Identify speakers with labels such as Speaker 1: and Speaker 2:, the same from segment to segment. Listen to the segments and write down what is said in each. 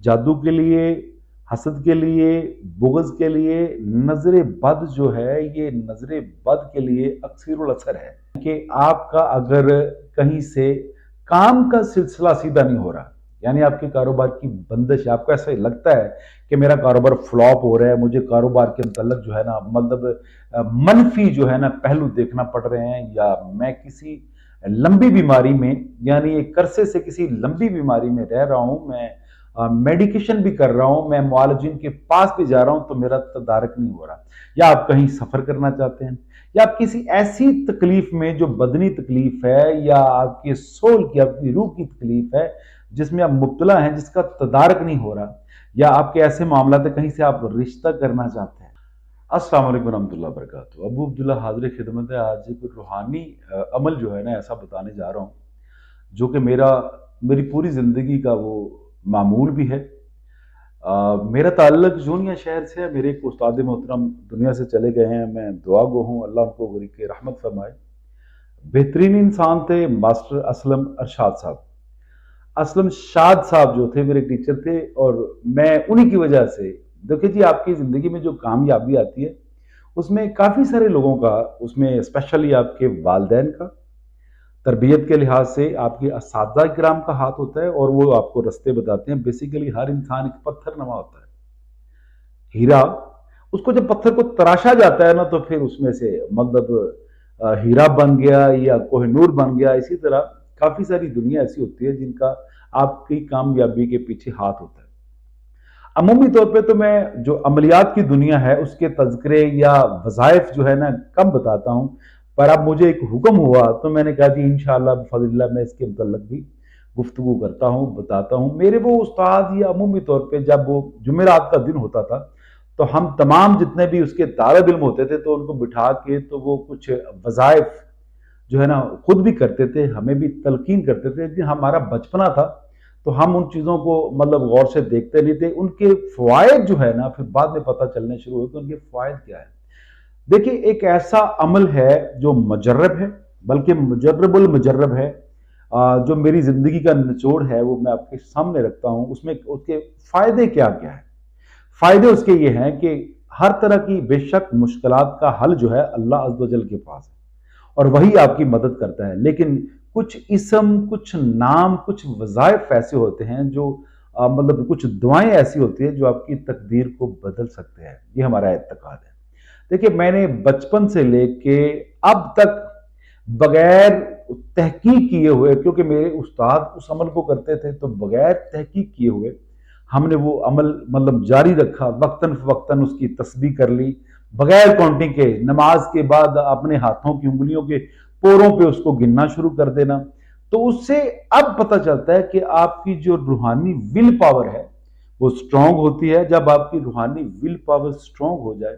Speaker 1: जादू के लिए, हसद के लिए, बुग़्ज़ के लिए, नज़र बद जो है, ये नज़र बद के लिए अक्सरुल असर है कि आपका अगर कहीं से काम का सिलसिला सीधा नहीं हो रहा, यानी आपके कारोबार की बंदिश है, आपको ऐसा लगता है कि मेरा कारोबार फ्लॉप हो रहा है, मुझे कारोबार के मतलब जो है ना मतलब मनफी जो है ना पहलू देखना पड़ रहे हैं, या मैं किसी लंबी बीमारी में यानी एक अरसे से किसी लंबी बीमारी में रह रहा हूं, मैं मेडिकेशन भी कर रहा हूं, मैं मुआलिजिन के पास भी जा रहा हूं तो मेरा तदारक नहीं हो रहा, या आप कहीं सफर करना चाहते हैं, या आप किसी ऐसी तकलीफ में जो बदनी तकलीफ है, या आपके सोल की आपकी रूह की तकलीफ है जिसमें आप मुब्तला हैं, जिसका तदारक नहीं हो रहा, या आपके ऐसे मामला है कहीं से आप रिश्ता करना चाहते हैं। अस्सलाम वालेकुम रहमतुल्लाहि व बरकातहू। अबू अब्दुल्ला हाजिर खिदमत है। आज एक रूहानी अमल जो है ना ऐसा बताने जा रहा हूँ जो कि मेरी पूरी ज़िंदगी का वो मामूल भी है। मेरा ताल्लुक जूनिया शहर से है। मेरे एक उस्ताद मोहतरम दुनिया से चले गए हैं, मैं दुआ गो हूँ, अल्लाह उनको गरीक रहमत फरमाए। बेहतरीन इंसान थे मास्टर असलम अरशाद साहब। असलम शाद साहब जो थे मेरे टीचर थे, और मैं उन्हीं की वजह से, देखिए जी, आपकी ज़िंदगी में जो कामयाबी आती है उसमें काफ़ी सारे लोगों का, उसमें स्पेशली आपके वालिदैन का, तरबियत के लिहाज से आपके असातिज़ा किराम का हाथ होता है, और वो आपको रास्ते बताते हैं। बेसिकली हर इंसान एक पत्थर नमा होता है, हीरा। उसको जब पत्थर को तराशा जाता है ना तो फिर उसमें से मतलब हीरा बन गया या कोहिनूर बन गया। इसी तरह काफ़ी सारी दुनिया ऐसी होती है जिनका आपकी कामयाबी के पीछे हाथ होता है। अमूमी तौर पे तो मैं जो अमलियात की दुनिया है उसके तज़किरे या वज़ाइफ जो है ना कम बताता हूँ, पर अब मुझे एक हुक्म हुआ तो मैंने कहा जी इंशाअल्लाह बिफ़ज़्लिल्लाह मैं इसके मुतल्लिक़ भी गुफ्तगू करता हूँ, बताता हूँ। मेरे वो उस्ताद या अमूमी तौर पे जब वो जुमेरात का दिन होता था तो हम तमाम जितने भी उसके तालिब इल्म होते थे तो उनको बिठा के तो वो कुछ वज़ाइफ जो है ना खुद भी करते थे, हमें भी तलकीन करते थे। लेकिन हमारा बचपना था तो हम उन चीज़ों को मतलब गौर से देखते नहीं थे। उनके फ़वाइद जो है ना फिर बाद में पता चलने शुरू हुए कि उनके फ़वाइद क्या है। देखिए, एक ऐसा अमल है जो मुजर्रब है, बल्कि मुजर्रबुल मुजर्रब है। जो मेरी ज़िंदगी का निचोड़ है वो मैं आपके सामने रखता हूँ। उसमें उसके फ़ायदे क्या-क्या हैं। फ़ायदे उसके ये हैं कि हर तरह की बेशक मुश्किलात का हल जो है अल्लाह अज़्ज़ व जल के पास है, और वही आपकी मदद करता है। लेकिन कुछ इसम, कुछ नाम, कुछ वज़ाइफ ऐसे होते हैं जो मतलब कुछ दुआएँ ऐसी होती हैं जो आपकी तकदीर को बदल सकते हैं। ये हमारा एतक़ाद है। देखिए, मैंने बचपन से लेके अब तक बगैर तहकीक किए हुए, क्योंकि मेरे उस्ताद उस अमल को करते थे तो बगैर तहकीक किए हुए हमने वो अमल मतलब जारी रखा। वक्तन फ़वक्तन उसकी तस्बीह कर ली, बगैर काउंटिंग के। नमाज के बाद अपने हाथों की उंगलियों के पोरों पे उसको गिनना शुरू कर देना। तो उससे अब पता चलता है कि आपकी जो रूहानी विल पावर है वो स्ट्रांग होती है। जब आपकी रूहानी विल पावर स्ट्रांग हो जाए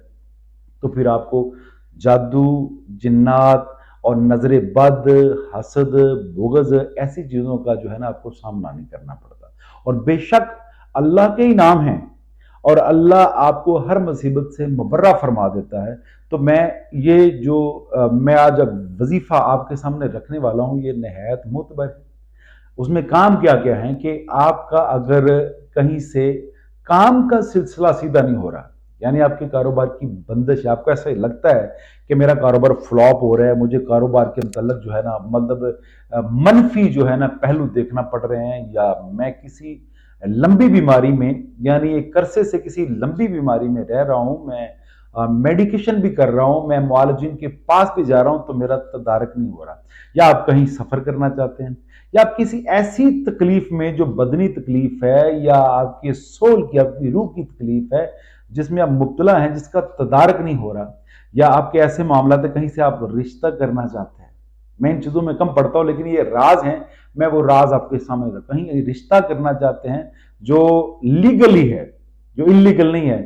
Speaker 1: तो फिर आपको जादू, जिन्नात और नज़र बद, हसद, बुग़्ज़ ऐसी चीज़ों का जो है ना आपको सामना नहीं करना पड़ता। और बेशक अल्लाह के ही नाम हैं, और अल्लाह आपको हर मुसीबत से मुबर्रा फरमा देता है। तो मैं ये जो मैं आज अब वजीफ़ा आपके सामने रखने वाला हूँ ये नहायत मुतबर है। उसमें काम क्या-क्या है कि आपका अगर कहीं से काम का सिलसिला सीधा नहीं हो रहा, यानी आपके कारोबार की बंदिश है, आपको ऐसा लगता है कि मेरा कारोबार फ्लॉप हो रहा है, मुझे कारोबार के मतलब जो है ना मतलब मनफी जो है ना पहलू देखना पड़ रहे हैं, या मैं किसी लंबी बीमारी में यानी एक अरसे से किसी लंबी बीमारी में रह रहा हूँ, मैं मेडिकेशन भी कर रहा हूँ, मैं मुआलिजिन के पास भी जा रहा हूँ तो मेरा तदारक नहीं हो रहा, या आप कहीं सफ़र करना चाहते हैं, या आप किसी ऐसी तकलीफ में जो बदनी तकलीफ है, या आपके सोल की आपकी रूह की तकलीफ है जिसमें आप मुब्तला हैं, जिसका तदारक नहीं हो रहा, या आपके ऐसे मामला है कहीं से आप रिश्ता करना चाहते हैं। मैं इन चीज़ों में कम पढ़ता हूँ लेकिन ये राज हैं, मैं वो राज आपके सामने रख, कहीं रिश्ता करना चाहते हैं जो लीगली है, जो इलीगल नहीं है,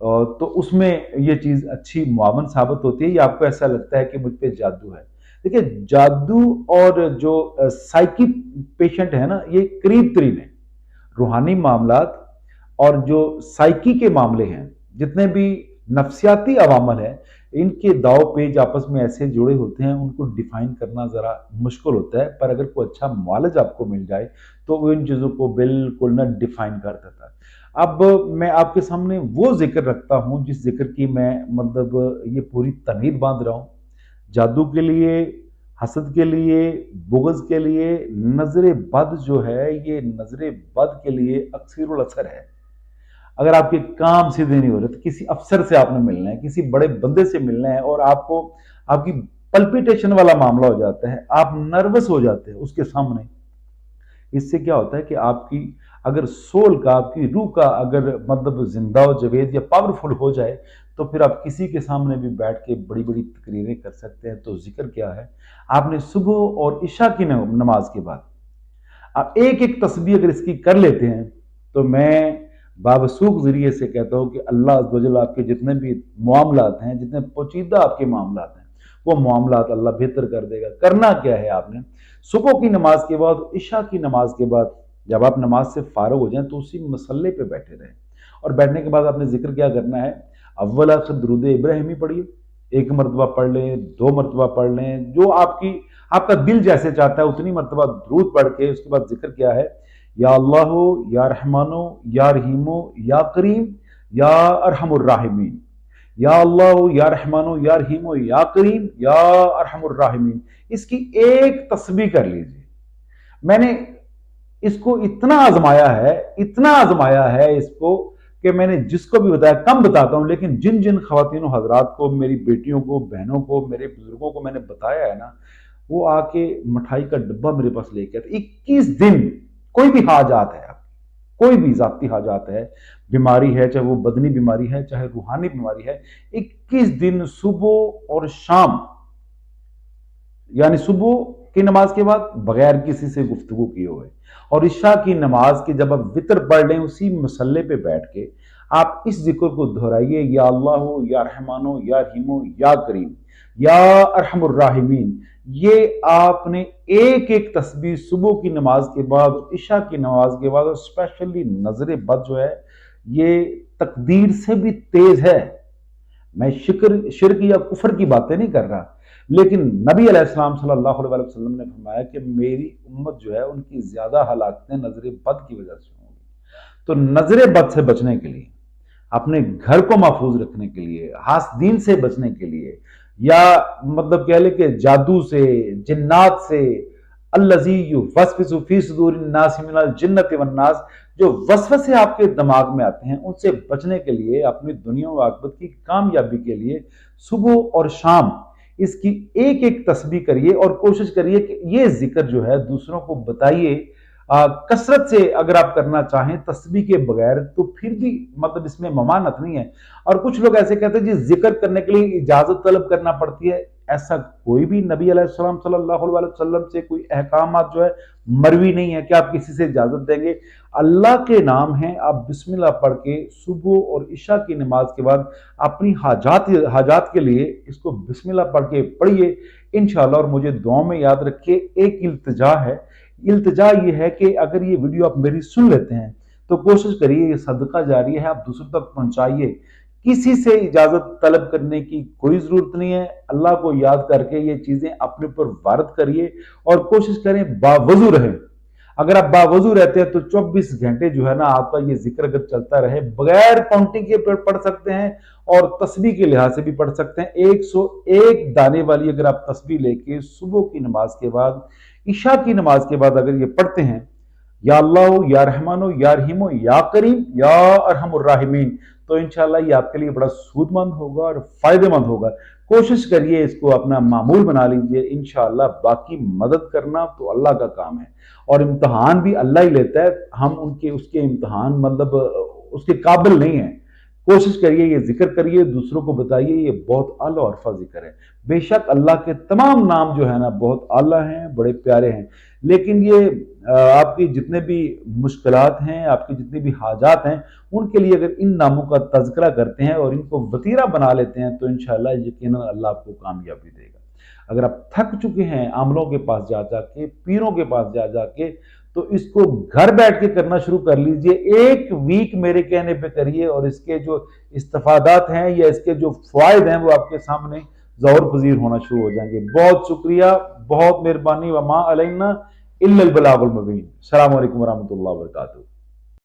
Speaker 1: तो उसमें ये चीज़ अच्छी मुआवन साबित होती है, या आपको ऐसा लगता है कि मुझ पे जादू है। देखिए, जादू और जो साइकी पेशेंट है ना ये करीब तरीन है। रूहानी मामलात और जो साइकी के मामले हैं, जितने भी नफ्सियाती अवामल है, इनके दाव पेज आपस में ऐसे जुड़े होते हैं, उनको डिफाइन करना ज़रा मुश्किल होता है, पर अगर कोई अच्छा मुआलिज आपको मिल जाए तो वो इन चीज़ों को बिल्कुल ना डिफाइन कर देता है। अब मैं आपके सामने वो जिक्र रखता हूँ जिस जिक्र की मैं मतलब ये पूरी तमीद बांध रहा हूँ। जादू के लिए, हसद के लिए, बुग़्ज़ के लिए, नज़र बद जो है, ये नज़र बद के लिए अक्सरुल असर है। अगर आपके काम सीधे नहीं हो रहे, तो किसी अफसर से आपने मिलना है, किसी बड़े बंदे से मिलना है और आपको आपकी पल्पिटेशन वाला मामला हो जाता है, आप नर्वस हो जाते हैं उसके सामने। इससे क्या होता है कि आपकी अगर सोल का, आपकी रूह का अगर मतलब जिंदा व जवेद या पावरफुल हो जाए, तो फिर आप किसी के सामने भी बैठ के बड़ी बड़ी तकरीरें कर सकते हैं। तो जिक्र क्या है, आपने सुबह और इशा की नमाज के बाद आप एक एक तस्बीह अगर इसकी कर लेते हैं, तो मैं बावसूख ज़रिए से कहता हूँ कि अल्लाह अज़्ज़ व जल आपके जितने भी मामलात हैं, जितने पोचीदा आपके मामलात हैं, वो मामलात अल्लाह बेहतर कर देगा। करना क्या है आपने, सुबह की नमाज के बाद, इशा की नमाज के बाद जब आप नमाज से फारग हो जाएं, तो उसी मसल्ले पे बैठे रहें और बैठने के बाद आपने जिक्र क्या करना है, अव्वल आखिर दुरूद इब्राहिमी पढ़िए, एक मरतबा पढ़ लें, दो मरतबा पढ़ लें, जो आपका दिल जैसे चाहता है उतनी मरतबा दुरूद पढ़ के उसके बाद जिक्र क्या है, या अल्लाह, या रहमानो, या रहीमो, या करीम, या अरहमुर राहिमीन, या अल्लाह, या रहमानो, या रहीमो, या करीम, या अरहमुर राहिमीन। इसकी एक तस्बीह कर लीजिए। मैंने इसको इतना आजमाया है इसको कि मैंने जिसको भी बताया, कम बताता हूं, लेकिन जिन जिन खवातीनों हजरात को, मेरी बेटियों को, बहनों को, मेरे बुजुर्गों को मैंने बताया है ना, वो आके मिठाई का डब्बा मेरे पास लेके आते। 21 दिन कोई भी हाजात है, कोई भी जाती हाजात है, बीमारी है, चाहे वो बदनी बीमारी है, चाहे रूहानी बीमारी है, 21 दिन सुबह और शाम, यानी सुबह की नमाज के बाद बगैर किसी से गुफ्तगू किए हुए, और इशा की नमाज के जब आप वितर पढ़ लें, उसी मसल्ले पे बैठ के आप इस जिक्र को दोहराइए, या अल्लाह, या रहमानो, या रहीमो, या करीम, या अरहमुर राहिमीन। ये आपने एक एक तस्बीह सुबह की नमाज के बाद, इशा की नमाज के बाद, और स्पेशली नजर बद जो है, ये तकदीर से भी तेज है। मैं शिरक या कुफर की बातें नहीं कर रहा, लेकिन नबी अलैहिस्सलाम सल्लल्लाहु अलैहि वसल्लम ने फरमाया कि मेरी उम्मत जो है, उनकी ज्यादा हलाकतें नजर बद की वजह से होंगी। तो नजर बद से बचने के लिए, अपने घर को महफूज रखने के लिए, हासदीन से बचने के लिए, या मतलब कह ले कि जादू से, जिन्नात से, अल्लज़ी युवस्विसु फी सुदूरिन नास मिनल जिन्नति वन नास, जो वसवसे आपके दिमाग में आते हैं, उनसे बचने के लिए, अपनी दुनिया व आखिरत की कामयाबी के लिए सुबह और शाम इसकी एक एक तस्बीह करिए और कोशिश करिए कि ये जिक्र जो है दूसरों को बताइए। कसरत से अगर आप करना चाहें तस्बीह के बगैर, तो फिर भी मतलब इसमें ममानत नहीं है। और कुछ लोग ऐसे कहते हैं जी जिक्र करने के लिए इजाजत तलब करना पड़ती है। ऐसा कोई भी नबी अलैहिस्सलाम सल्लल्लाहु अलैहि वसल्लम से कोई अहकामात जो है मरवी नहीं है कि आप किसी से इजाजत देंगे। अल्लाह के नाम है, आप बिस्मिल्लाह पढ़ के सुबह और इशा की नमाज के बाद अपनी हाजात के लिए इसको बिस्मिल्लाह पढ़ के पढ़िए इंशाअल्लाह। और मुझे दुआ में याद रखिए, एक इल्तिजा है, इल्तिजा ये है कि अगर ये वीडियो आप मेरी सुन लेते हैं तो कोशिश करिए, ये सदका जारी है, आप दूसरों तक पहुंचाइए। किसी से इजाजत तलब करने की कोई जरूरत नहीं है। अल्लाह को याद करके ये चीजें अपने ऊपर वारद करिए और कोशिश करें बावजू रहें। अगर आप बावजू रहते हैं तो 24 घंटे जो है ना, आपका ये जिक्र अगर चलता रहे, बगैर काउंटिंग के पढ़ सकते हैं और तस्बीह के लिहाज से भी पढ़ सकते हैं। 101 दाने वाली अगर आप तस्बीह लेके सुबह की नमाज के बाद, इशा की नमाज के बाद अगर ये पढ़ते हैं, या अल्लाह, या रहमानो, या रहीमो, या करीम, या अरहमुर राहिमीन, तो इंशाल्लाह ये आपके लिए बड़ा सूदमंद होगा और फायदेमंद होगा। कोशिश करिए, इसको अपना मामूल बना लीजिए इंशाल्लाह। बाकी मदद करना तो अल्लाह का काम है और इम्तहान भी अल्लाह ही लेता है। हम उसके इम्तहान मतलब उसके काबिल नहीं है। कोशिश करिए, ये जिक्र करिए, दूसरों को बताइए, ये बहुत आला और अरफा जिक्र है। बेशक अल्लाह के तमाम नाम जो है ना बहुत आला हैं, बड़े प्यारे हैं, लेकिन ये आपकी जितने भी मुश्किलात हैं, आपकी जितनी भी हाजात हैं, उनके लिए अगर इन नामों का तज़किरा करते हैं और इनको वतीरा बना लेते हैं तो इंशाअल्लाह यकीनन अल्लाह आपको कामयाबी देगा। अगर आप थक चुके हैं आमलों के पास जा जाके, पीरों के पास जा जाके, تو اس کو گھر بیٹھ کے کرنا شروع کر لیجئے، 1 ویک میرے کہنے پہ کریے اور اس کے جو استفادات ہیں یا اس کے جو فوائد ہیں وہ آپ کے سامنے ظہور پذیر ہونا شروع ہو جائیں گے۔ بہت شکریہ، بہت مہربانی، وما علینا الا البلاغ المبین۔ السلام علیکم ورحمۃ اللہ وبرکاتہ۔